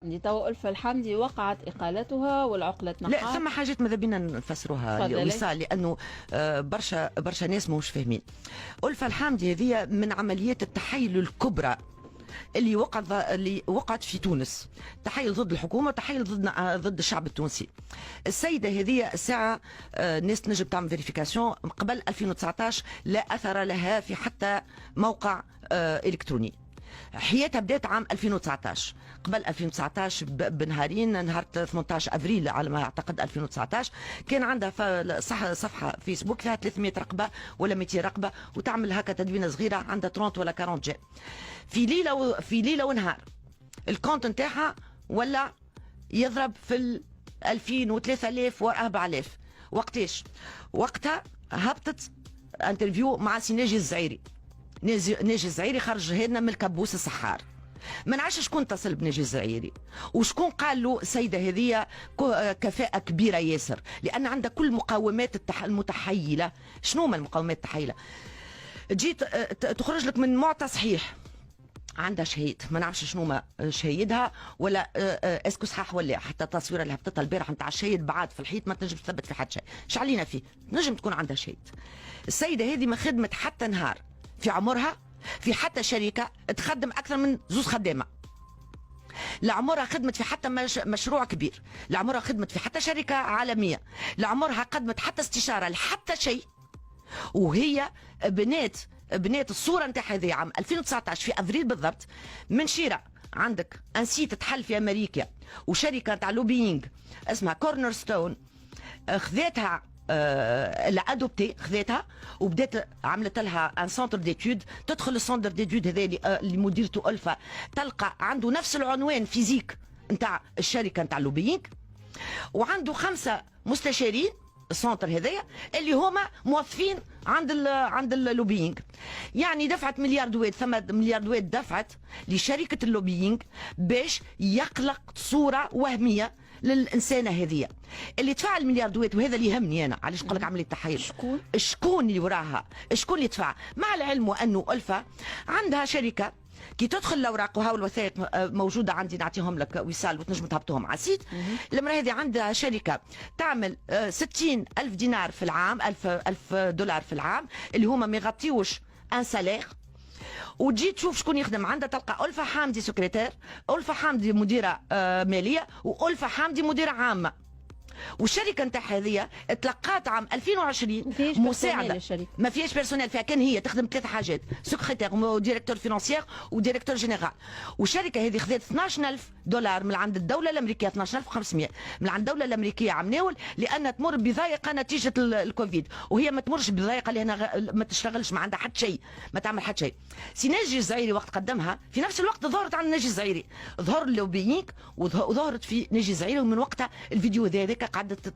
توا ألفة الحمدي وقعت إقالتها والعقلة لا نحات. ثم حاجات ماذا بينا نفسروها وصال لانه برشا ناس مش فاهمين. ألفة الحمدي هذه من عمليات التحايل الكبرى اللي وقعت في تونس، تحايل ضد الحكومه وتحايل ضد الشعب التونسي. السيده هذه الساعه ناس تنجم تعمل فيريفيكاسيون قبل 2019 لا اثر لها في حتى موقع الكتروني. حياتها بدات عام 2019. قبل 2019 بنهارين، نهار 18 افريل على ما اعتقد 2019 كان عندها صفحه فيسبوك فيها 300 رقبه ولا 200 رقبه، وتعمل هكا تدوينه صغيره عندها 30 ولا 40 جي. في ليله ونهار الكونت نتاعها ولا يضرب في 2000 و 3000 و 4000. وقتاش؟ وقتها هبطت انترفيو مع سي ناجي الزعيري. ناجي الزعيري خرج لنا من الكابوس السحار. ما نعرفش شكون اتصل بناجي الزعيري وشكون قال له السيده هذه كفاءه كبيره ياسر، لان عندها كل مقومات المتحيله. شنو هما المقومات التحيله؟ جيت تخرج لك من معطى صحيح، عندها شهيد ما نعرفش شنو ما شهيدها ولا اسكو صحاح ولا حتى التصويره اللي هبطتها البارح نتاع الشهيد بعاد في الحيط ما تنجم تثبت في حتى شيء. شعلينا فيه نجم تكون عندها شهيد. السيده هذه ما خدمت حتى نهار في عمرها في حتى شركه تخدم اكثر من زوز خدامه. لعمرها خدمت في حتى مشروع كبير، لعمرها خدمت في حتى شركه عالميه، لعمرها قدمت حتى استشاره لحتى شيء. وهي بنات الصوره نتاعها هذه عام 2019 في افريل بالضبط من شيره. عندك ان سيت تحل في امريكا وشركه تاع لوبينج اسمها كورنر ستون خذاتها لادوبتي، خذاتها وبدات عملت لها ان سونتر ديتود. تدخل السونتر ديتود هذا اللي مديرته ألفة تلقى عنده نفس العنوان فيزيك نتاع الشركه نتاع لوبينج، وعنده 5 مستشارين السونتر هذايا اللي هما موظفين عند اللوبينج. يعني دفعت مليار دوات، ثم مليار دوات دفعت لشركه اللوبينج باش يخلق صوره وهميه للانسانه هذه اللي دفع المليار دوات. وهذا اللي يهمني انا، علاش نقول لك عمليه تحيل. شكون اللي وراها؟ شكون اللي دفع؟ مع العلم وانه ألفة عندها شركه كي تدخل الاوراق وهاو الوثائق موجوده عندي نعطيهم لك وصال وتنجم تهبطوهم على السيت. المراه هذه عندها شركه تعمل 60 ألف دينار في العام، ألف دولار في العام اللي هما ما يغطيوش ان سالير. وتجي تشوف شكون يخدم عندها، تلقى ألفة حامدي سكرتير، ألفة حامدي مديره ماليه، وألفة حامدي مديره عامه. والشركه نتاع هذه تلقات عام 2020 مساعده. ما فيهاش بيرسونيل، فيها كان هي تخدم 3 حاجات: سكرتير وديريكتور فينانسيير وديريكتور جينيرال. والشركه هذه خذت 12000 دولار من عند الدوله الامريكيه، 12500 من عند الدوله الامريكيه عام ناول، لان تمر بضائقه نتيجه الكوفيد. وهي ما تمرش بضائقه لانها ما تشتغلش، ما عندها حتى شيء، ما تعمل حتى شيء. سي ناجي الزعيري وقت قدمها في نفس الوقت ظهرت عن ناجي الزعيري، ظهر اللوبيينغ وظهرت في ناجي الزعيري. ومن وقتها الفيديو هذاك قعدت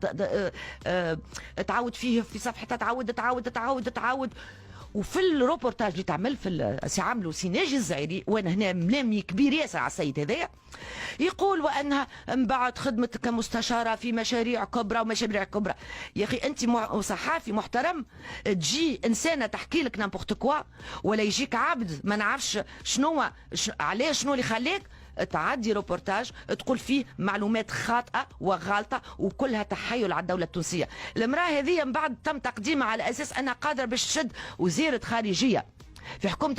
تعاود فيه في صفحتها، تعاود. وفي الروبورتاج اللي تعمل في عملوا سي ناجي الزعيري، وانا هنا ملامي كبير ياسر على السيد هذايا، يقول وانها من بعد خدمت كمستشاره في مشاريع كبرى ومشاريع كبرى. يا اخي انت صحافي محترم، تجي انسانه تحكي لك نامبورت كوا، ولا يجيك عبد ما نعرفش شنو عليه، شنو اللي خليك تعدي روبورتاج تقول فيه معلومات خاطئه وغالطه وكلها تحايل على الدوله التونسيه. المراه هذه من بعد تم تقديمها على اساس انها قادره باش تشد وزيره خارجيه في حكومه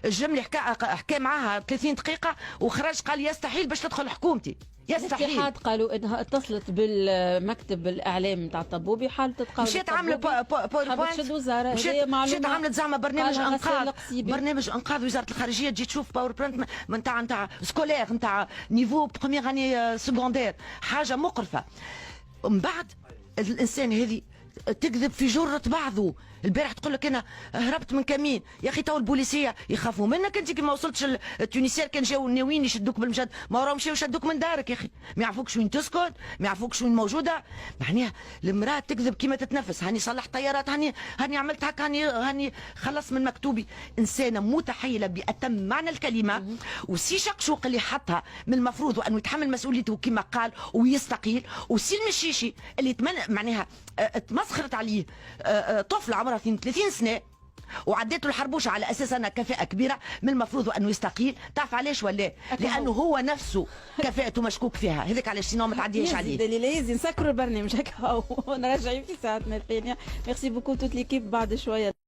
الجملي حكى معاها 30 دقيقه وخرج قال يستحيل باش تدخل حكومتي، يستحيل. الاتحاد قالوا انها اتصلت بالمكتب الاعلام نتاع الطبوبي حال تتقاضى، مشيت عامله بوينت، مشيت عامله زعما برنامج انقاذ وزاره الخارجيه. تجي تشوف باوربوينت نتاع سكولير نتاع نيفو بروميير اني سكوندير، حاجه مقرفه. من بعد الانسان هذه تكذب في جرة بعضه. البارح تقول لك انا هربت من كمين. يا اخي تو البوليسيه يخافوا منك انت كي ما وصلتش التونسيين كان جاوا ناويين يشدوك بالمجد، ما راهم مشاو شدوك من دارك. يا اخي ما يعرفوكش وين تسكن، ما يعرفوكش وين موجوده. معناها المراه تكذب كيما تتنفس. هاني صلحت طيارات، هاني عملت هكا، هاني خلص من مكتوبي. انسانه متحيله باتم معنى الكلمه. وسي شقشوق اللي حطها من المفروض وانه يتحمل مسؤوليته كما قال ويستقيل. وسي المشيشي اللي معناها تمسخرت عليه طفل عمرها 32 سنه وعديته الحربوشه على اساس انها كفاءه كبيره، من المفروض انه يستقيل. تعرف علاش ولا؟ لانه هو نفسه كفاءته مشكوك فيها، هذاك علاش سينو ما تعديش عليه. دليل نسكروا البرنامج هكا ونرجع في ساعتنا الثانيه. ميرسي بوكو توت ليكيب. بعد شويه